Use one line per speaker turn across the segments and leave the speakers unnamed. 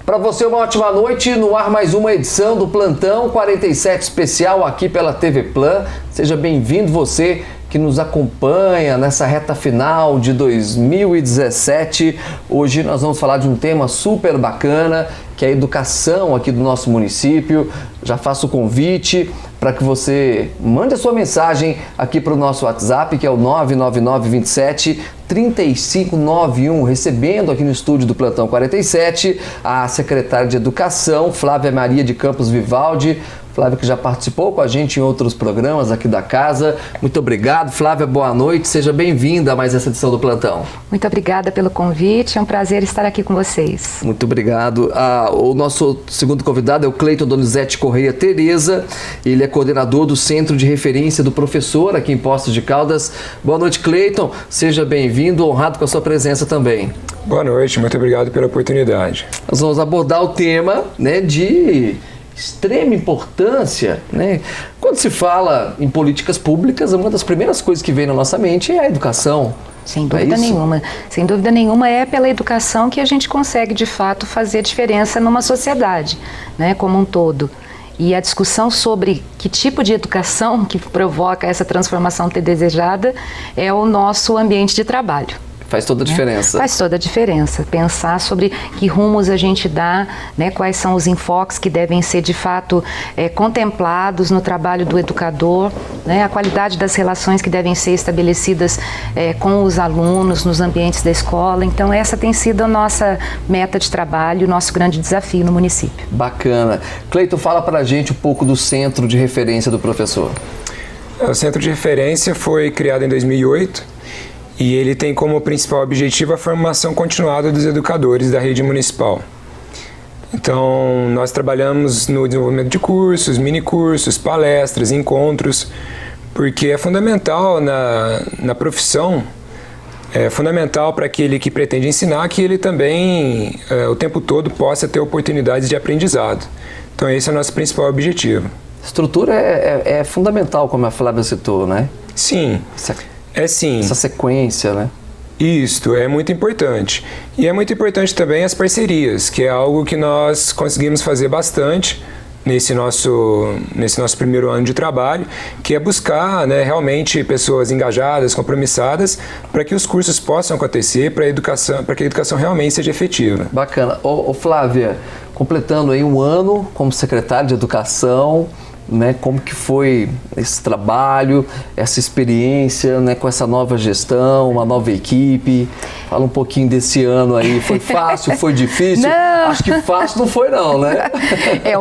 Para você, uma ótima noite. No ar, mais uma edição do Plantão 47 especial aqui pela TV Plan. Seja bem-vindo você que nos acompanha nessa reta final de 2017. Hoje nós vamos falar de um tema super bacana, que é a educação aqui do nosso município. Já faço o convite para que você mande a sua mensagem aqui para o nosso WhatsApp, que é o 99927-3591, recebendo aqui no estúdio do Plantão 47 a secretária de Educação, Flávia Maria de Campos Vivaldi. Flávia, que já participou com a gente em outros programas aqui da casa. Muito obrigado, Flávia, boa noite, seja bem-vinda a mais essa edição do Plantão.
Muito obrigada pelo convite, é um prazer estar aqui com vocês.
Muito obrigado. O nosso segundo convidado é o Cleiton Donizete Correia Tereza, ele é coordenador do Centro de Referência do Professor aqui em Poços de Caldas. Boa noite, Cleiton, seja bem-vindo, honrado com a sua presença também.
Boa noite, muito obrigado pela oportunidade.
Nós vamos abordar o tema, de extrema importância, Quando se fala em políticas públicas, uma das primeiras coisas que vem na nossa mente é a educação.
Sem dúvida nenhuma. Sem dúvida nenhuma, é pela educação que a gente consegue, de fato, fazer diferença numa sociedade, como um todo. E a discussão sobre que tipo de educação que provoca essa transformação desejada é o nosso ambiente de trabalho.
Faz toda a diferença.
Faz toda a diferença. Pensar sobre que rumos a gente dá, quais são os enfoques que devem ser, de fato, contemplados no trabalho do educador, a qualidade das relações que devem ser estabelecidas com os alunos nos ambientes da escola. Então, essa tem sido a nossa meta de trabalho, o nosso grande desafio no município.
Bacana. Cleiton, fala pra gente um pouco do Centro de Referência do Professor.
O Centro de Referência foi criado em 2008. E ele tem como principal objetivo a formação continuada dos educadores da rede municipal. Então, nós trabalhamos no desenvolvimento de cursos, minicursos, palestras, encontros, porque é fundamental na profissão, é fundamental para aquele que pretende ensinar que ele também, o tempo todo, possa ter oportunidades de aprendizado. Então, esse é o nosso principal objetivo.
Estrutura é fundamental, como a Flávia citou,
Sim. Sim.
Essa sequência,
Isto é muito importante. E é muito importante também as parcerias, que é algo que nós conseguimos fazer bastante nesse nosso primeiro ano de trabalho, que é buscar realmente pessoas engajadas, compromissadas, para que os cursos possam acontecer, para que a educação realmente seja efetiva.
Bacana. Ô Flávia, completando aí um ano como secretária de Educação, como que foi esse trabalho, essa experiência, com essa nova gestão, uma nova equipe? Fala um pouquinho desse ano aí. Foi fácil, foi difícil?
Não.
Acho que fácil não foi não,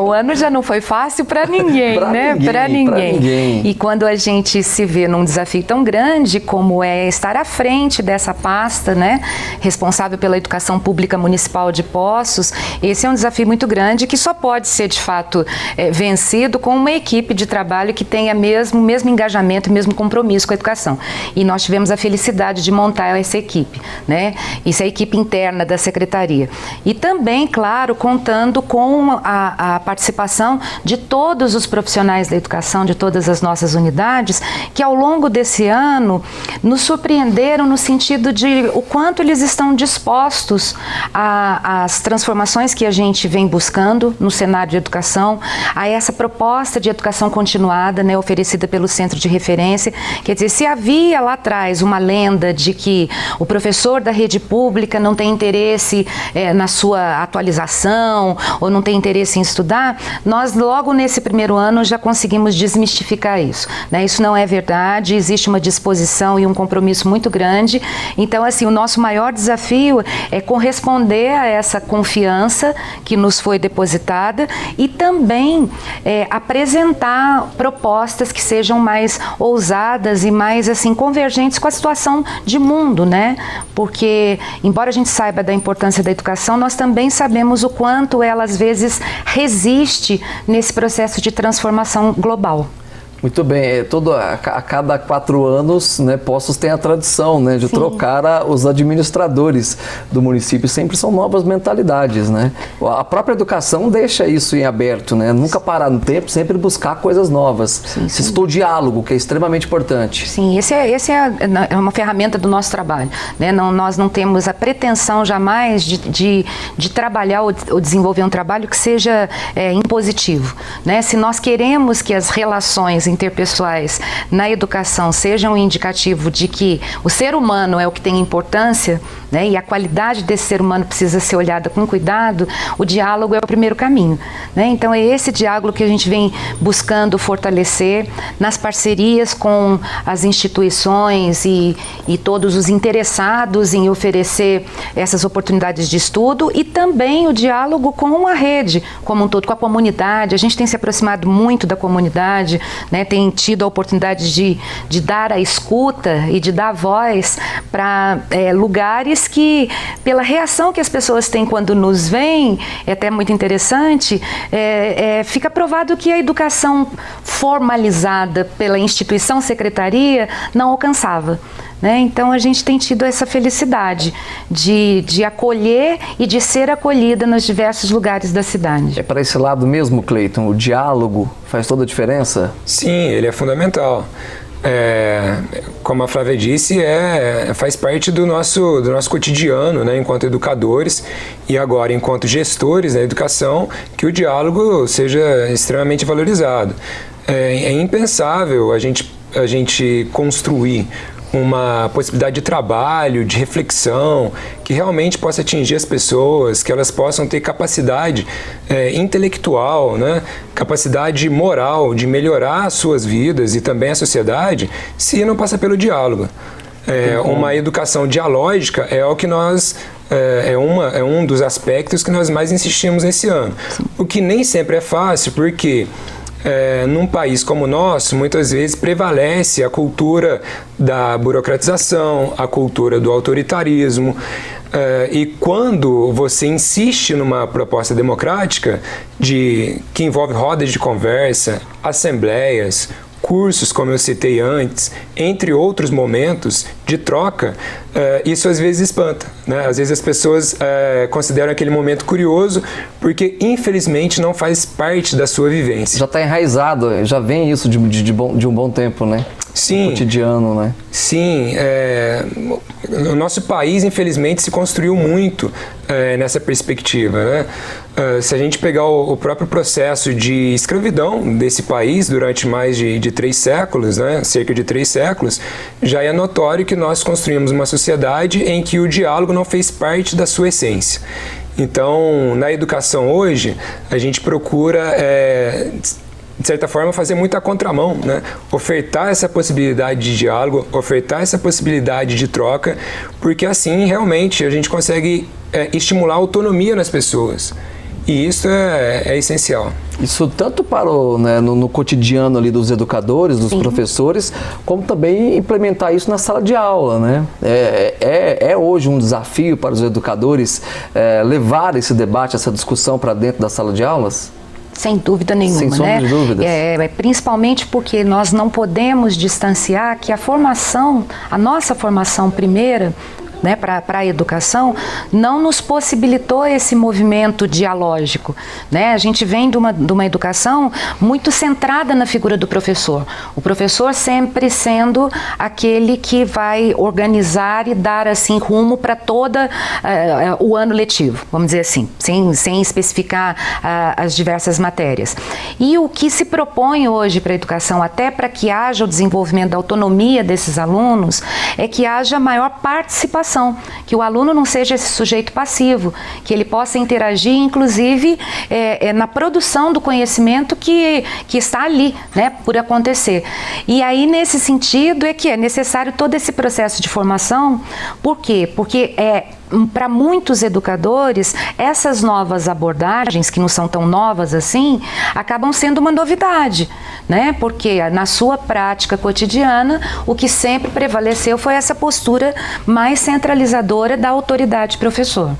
O ano já não foi fácil para ninguém, Para ninguém. E quando a gente se vê num desafio tão grande como é estar à frente dessa pasta, responsável pela educação pública municipal de Poços, esse é um desafio muito grande que só pode ser, de fato, vencido com uma equipe de trabalho que tenha mesmo engajamento, mesmo compromisso com a educação. E nós tivemos a felicidade de montar essa equipe, Isso é a equipe interna da Secretaria. E também, claro, contando com a participação de todos os profissionais da educação, de todas as nossas unidades, que ao longo desse ano nos surpreenderam no sentido de o quanto eles estão dispostos às transformações que a gente vem buscando no cenário de educação, a essa proposta de educação continuada, oferecida pelo Centro de Referência. Quer dizer, se havia lá atrás uma lenda de que o professor da rede pública não tem interesse na sua atualização ou não tem interesse em estudar, nós logo nesse primeiro ano já conseguimos desmistificar isso. Isso não é verdade, existe uma disposição e um compromisso muito grande. Então, assim, o nosso maior desafio é corresponder a essa confiança que nos foi depositada e também apresentar propostas que sejam mais ousadas e mais assim convergentes com a situação de mundo, Porque, embora a gente saiba da importância da educação, nós também sabemos o quanto ela às vezes resiste nesse processo de transformação global.
Muito bem, a cada 4 anos, né, Poços tem a tradição, né, de trocar os administradores do município, sempre são novas mentalidades, né? A própria educação deixa isso em aberto, né? Nunca parar no tempo, sempre buscar coisas novas. Citou o diálogo, que é extremamente importante.
Sim, esse é uma ferramenta do nosso trabalho, né? Nós não temos a pretensão jamais de trabalhar ou desenvolver um trabalho que seja impositivo, né? Se nós queremos que as relações interpessoais na educação sejam um indicativo de que o ser humano é o que tem importância, né, e a qualidade desse ser humano precisa ser olhada com cuidado, o diálogo é o primeiro caminho, né? Então é esse diálogo que a gente vem buscando fortalecer nas parcerias com as instituições e todos os interessados em oferecer essas oportunidades de estudo, e também o diálogo com a rede como um todo, com a comunidade. A gente tem se aproximado muito da comunidade, né, tem tido a oportunidade de dar a escuta e de dar voz para lugares que, pela reação que as pessoas têm quando nos veem, é até muito interessante, fica provado que a educação formalizada pela instituição secretaria não alcançava. Né? Então a gente tem tido essa felicidade de acolher e de ser acolhida nos diversos lugares da cidade.
É para esse lado mesmo, Cleiton, o diálogo faz toda a diferença?
Sim, ele é fundamental. Como a Flávia disse, faz parte do nosso cotidiano, né, enquanto educadores e agora enquanto gestores da educação, que o diálogo seja extremamente valorizado. É impensável a gente construir uma possibilidade de trabalho, de reflexão, que realmente possa atingir as pessoas, que elas possam ter capacidade intelectual, né? Capacidade moral de melhorar as suas vidas e também a sociedade, se não passa pelo diálogo. Uma educação dialógica é o que nós... É um dos aspectos que nós mais insistimos esse ano. O que nem sempre é fácil, porque... num país como o nosso, muitas vezes prevalece a cultura da burocratização, a cultura do autoritarismo, e quando você insiste numa proposta democrática que envolve rodas de conversa, assembleias, cursos, como eu citei antes, entre outros momentos de troca, isso às vezes espanta, né? Às vezes as pessoas consideram aquele momento curioso porque, infelizmente, não faz parte da sua vivência.
Já está enraizado, já vem isso de um bom tempo, né?
Sim.
No cotidiano, né?
Sim. O nosso país, infelizmente, se construiu muito nessa perspectiva, né? Se a gente pegar o próprio processo de escravidão desse país durante mais de 3 séculos, né? Cerca de 3 séculos, já é notório que nós construímos uma sociedade em que o diálogo não fez parte da sua essência. Então, na educação hoje, a gente procura... de certa forma, fazer muita contramão, né? Ofertar essa possibilidade de diálogo, ofertar essa possibilidade de troca, porque assim, realmente, a gente consegue estimular a autonomia nas pessoas. E isso é essencial.
Isso tanto para no cotidiano ali dos educadores, dos professores, como também implementar isso na sala de aula, né? É hoje um desafio para os educadores levar esse debate, essa discussão para dentro da sala de aulas?
Sem dúvida nenhuma,
sem sombra de dúvidas.
Principalmente porque nós não podemos distanciar que a nossa formação primeira, né, para a educação, não nos possibilitou esse movimento dialógico, né? A gente vem de uma educação muito centrada na figura do professor. O professor sempre sendo aquele que vai organizar e dar assim rumo para todo o ano letivo, vamos dizer assim, sem especificar as diversas matérias. E o que se propõe hoje para a educação, até para que haja o desenvolvimento da autonomia desses alunos, é que haja maior participação, que o aluno não seja esse sujeito passivo, que ele possa interagir, inclusive, na produção do conhecimento que está ali, né, por acontecer. E aí, nesse sentido, que é necessário todo esse processo de formação. Por quê? Porque para muitos educadores, essas novas abordagens, que não são tão novas assim, acabam sendo uma novidade, né? Porque na sua prática cotidiana, o que sempre prevaleceu foi essa postura mais centralizadora da autoridade professor.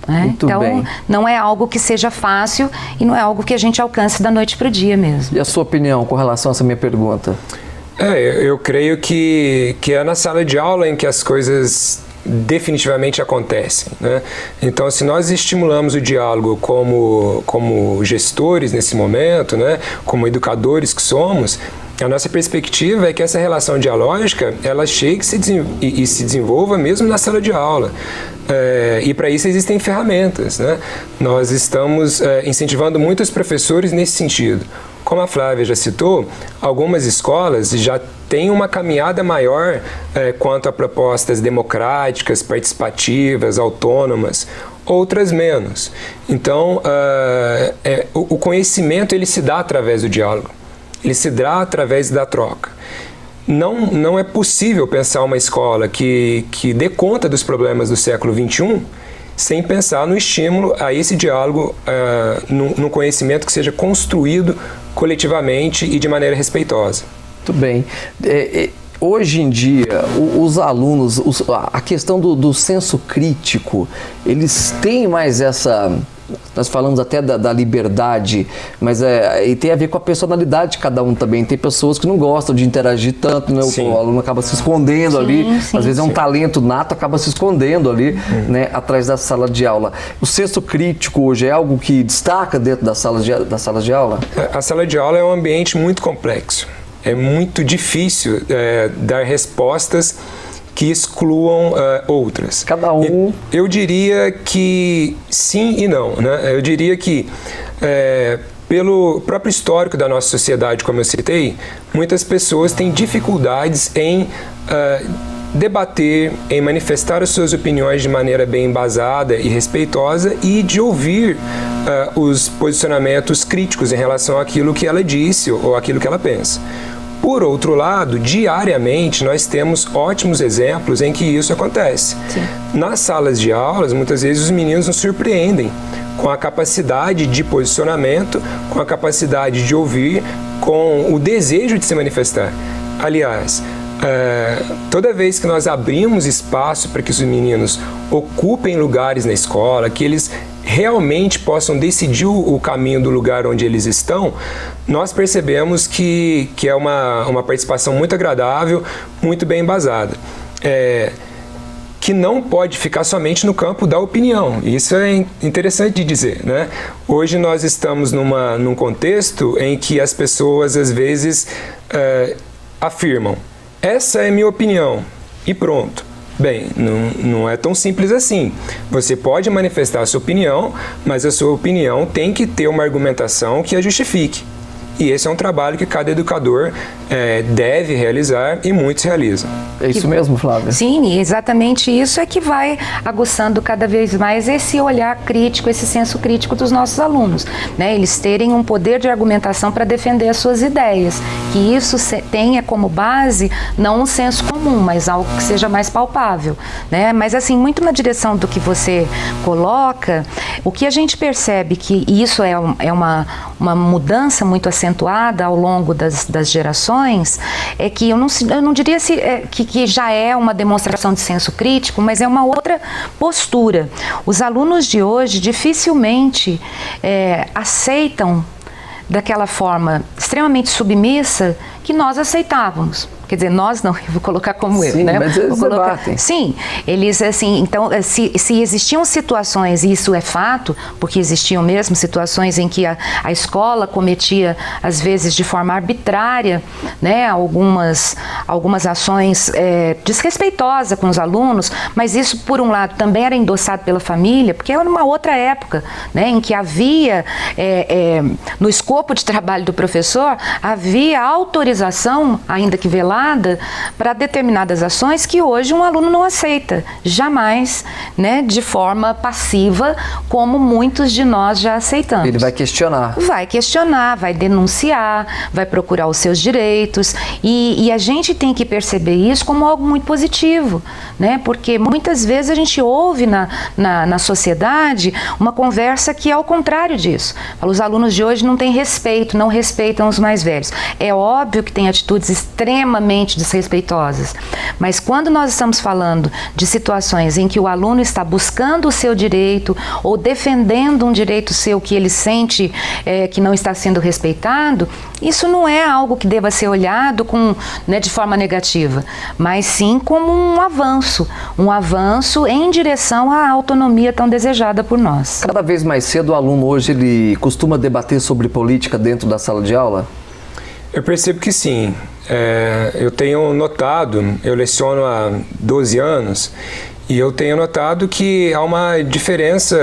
Né? Então, bem. Não é algo que seja fácil e não é algo que a gente alcance da noite para o dia mesmo.
E a sua opinião com relação a essa minha pergunta?
Eu creio que é na sala de aula em que as coisas definitivamente acontecem, né? Então, se nós estimulamos o diálogo como gestores nesse momento, né, como educadores que somos, a nossa perspectiva é que essa relação dialógica ela chegue e se desenvolva mesmo na sala de aula. E para isso existem ferramentas, né? Nós estamos incentivando muitos professores nesse sentido. Como a Flávia já citou, algumas escolas já têm uma caminhada maior quanto a propostas democráticas, participativas, autônomas, outras menos. Então, o conhecimento ele se dá através do diálogo, ele se dá através da troca. Não é possível pensar uma escola que dê conta dos problemas do século XXI sem pensar no estímulo a esse diálogo, no conhecimento que seja construído coletivamente e de maneira respeitosa.
Muito bem. Hoje em dia, os alunos, a questão do senso crítico, eles têm mais essa... Nós falamos até da liberdade, mas e tem a ver com a personalidade de cada um também. Tem pessoas que não gostam de interagir tanto, né? O aluno acaba se escondendo ali, às vezes é um talento nato, acaba se escondendo ali, né, atrás da sala de aula. O senso crítico hoje é algo que destaca dentro das salas de aula?
A sala de aula é um ambiente muito complexo. É muito difícil dar respostas que excluam outras.
Cada um...
Eu diria que sim e não, né? Eu diria que, pelo próprio histórico da nossa sociedade, como eu citei, muitas pessoas têm dificuldades em debater, em manifestar as suas opiniões de maneira bem embasada e respeitosa e de ouvir os posicionamentos críticos em relação àquilo que ela disse ou àquilo que ela pensa. Por outro lado, diariamente nós temos ótimos exemplos em que isso acontece. Sim. Nas salas de aulas, muitas vezes os meninos nos surpreendem com a capacidade de posicionamento, com a capacidade de ouvir, com o desejo de se manifestar. Aliás, toda vez que nós abrimos espaço para que os meninos ocupem lugares na escola, que eles realmente possam decidir o caminho do lugar onde eles estão, nós percebemos que é uma participação muito agradável, muito bem embasada. Que não pode ficar somente no campo da opinião. Isso é interessante de dizer, né? Hoje nós estamos num contexto em que as pessoas às vezes afirmam: essa é minha opinião e pronto. Bem, não é tão simples assim. Você pode manifestar a sua opinião, mas a sua opinião tem que ter uma argumentação que a justifique. E esse é um trabalho que cada educador deve realizar e muitos realizam.
É isso mesmo, Flávia?
Sim, exatamente isso é que vai aguçando cada vez mais esse olhar crítico, esse senso crítico dos nossos alunos, né? Eles terem um poder de argumentação para defender as suas ideias, que isso tenha como base não um senso comum, mas algo que seja mais palpável, né? Mas assim, muito na direção do que você coloca, o que a gente percebe que isso é uma mudança muito acentuada ao longo das gerações, é que eu não diria que já é uma demonstração de senso crítico, mas é uma outra postura. Os alunos de hoje dificilmente aceitam daquela forma extremamente submissa que nós aceitávamos. Quer dizer, nós não, eu vou colocar como eu, né?
Mas eles debatem.
Sim, eles assim, então, se existiam situações, e isso é fato, porque existiam mesmo situações em que a escola cometia, às vezes, de forma arbitrária, né, algumas ações desrespeitosas com os alunos, mas isso, por um lado, também era endossado pela família, porque era uma outra época, né, em que havia, no escopo de trabalho do professor, havia autorização, ainda que velada, para determinadas ações que hoje um aluno não aceita, jamais, né, de forma passiva, como muitos de nós já aceitamos.
Ele vai questionar.
Vai questionar, vai denunciar, vai procurar os seus direitos, e a gente tem que perceber isso como algo muito positivo, né, porque muitas vezes a gente ouve na sociedade uma conversa que é ao contrário disso. Os alunos de hoje não têm respeito, não respeitam os mais velhos. É óbvio que tem atitudes extremamente extremamente desrespeitosas. Mas quando nós estamos falando de situações em que o aluno está buscando o seu direito ou defendendo um direito seu que ele sente que não está sendo respeitado, isso não é algo que deva ser olhado de forma negativa, mas sim como um avanço em direção à autonomia tão desejada por nós.
Cada vez mais cedo o aluno hoje ele costuma debater sobre política dentro da sala de aula?
Eu percebo que sim. Eu tenho notado, eu leciono há 12 anos, e eu tenho notado que há uma diferença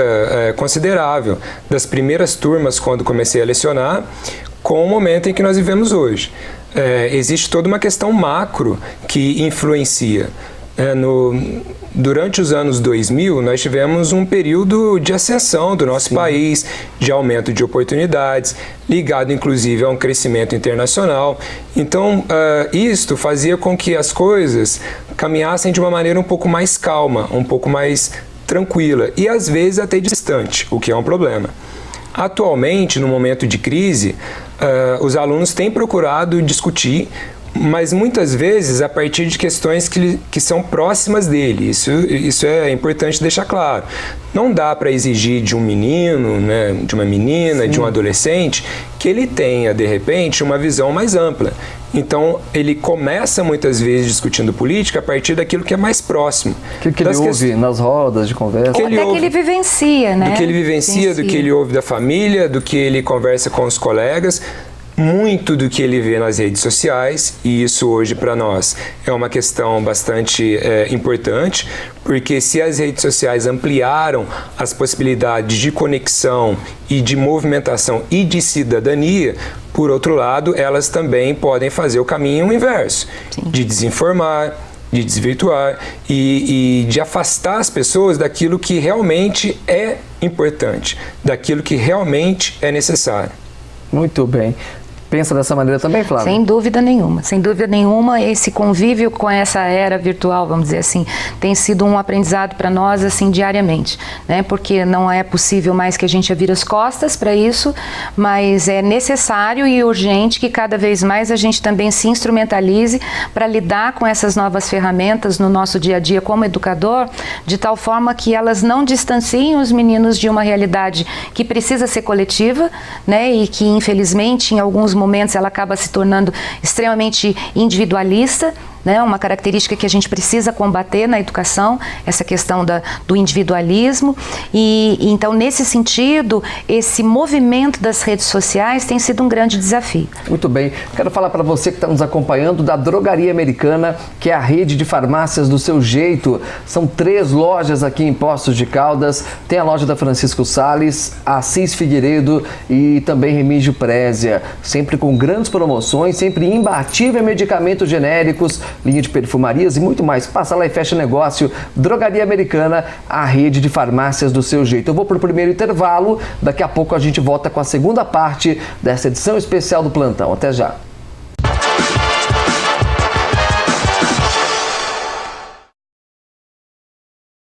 considerável das primeiras turmas quando comecei a lecionar com o momento em que nós vivemos hoje. Existe toda uma questão macro que influencia. Durante os anos 2000, nós tivemos um período de ascensão do nosso país, de aumento de oportunidades, ligado inclusive a um crescimento internacional. Então, isto fazia com que as coisas caminhassem de uma maneira um pouco mais calma, um pouco mais tranquila e às vezes até distante, o que é um problema. Atualmente, no momento de crise, os alunos têm procurado discutir, mas muitas vezes a partir de questões que são próximas dele. Isso é importante deixar claro. Não dá para exigir de um menino, né, de uma menina, de um adolescente, que ele tenha, de repente, uma visão mais ampla. Então, ele começa muitas vezes discutindo política a partir daquilo que é mais próximo.
O que ele ouve nas rodas de conversa.
Ou até que ele vivencia, né?
Do que ele vivencia, do que ele ouve da família, do que ele conversa com os colegas. Muito do que ele vê nas redes sociais, e isso hoje para nós é uma questão bastante importante, porque se as redes sociais ampliaram as possibilidades de conexão e de movimentação e de cidadania, por outro lado, elas também podem fazer o caminho inverso, de desinformar, de desvirtuar e de afastar as pessoas daquilo que realmente é importante, daquilo que realmente é necessário.
Muito bem. Pensa dessa maneira também, Flávia?
Sem dúvida nenhuma, esse convívio com essa era virtual, vamos dizer assim, tem sido um aprendizado para nós, assim, diariamente, né? Porque não é possível mais que a gente vire as costas para isso, mas é necessário e urgente que cada vez mais a gente também se instrumentalize para lidar com essas novas ferramentas no nosso dia a dia como educador, de tal forma que elas não distanciem os meninos de uma realidade que precisa ser coletiva, né? E que, infelizmente, em alguns momentos ela acaba se tornando extremamente individualista, né? Uma característica que a gente precisa combater na educação, essa questão do individualismo. E então, nesse sentido, esse movimento das redes sociais tem sido um grande desafio.
Muito bem. Quero falar para você que está nos acompanhando da Drogaria Americana, que é a rede de farmácias do seu jeito. São 3 lojas aqui em Poços de Caldas. Tem a loja da Francisco Sales, Assis Figueiredo e também Remígio Prézia. Sempre com grandes promoções, sempre imbatível em medicamentos genéricos, linha de perfumarias e muito mais. Passa lá e fecha negócio. Drogaria Americana, a rede de farmácias do seu jeito. Eu vou para o primeiro intervalo. Daqui a pouco a gente volta com a segunda parte dessa edição especial do Plantão. Até já.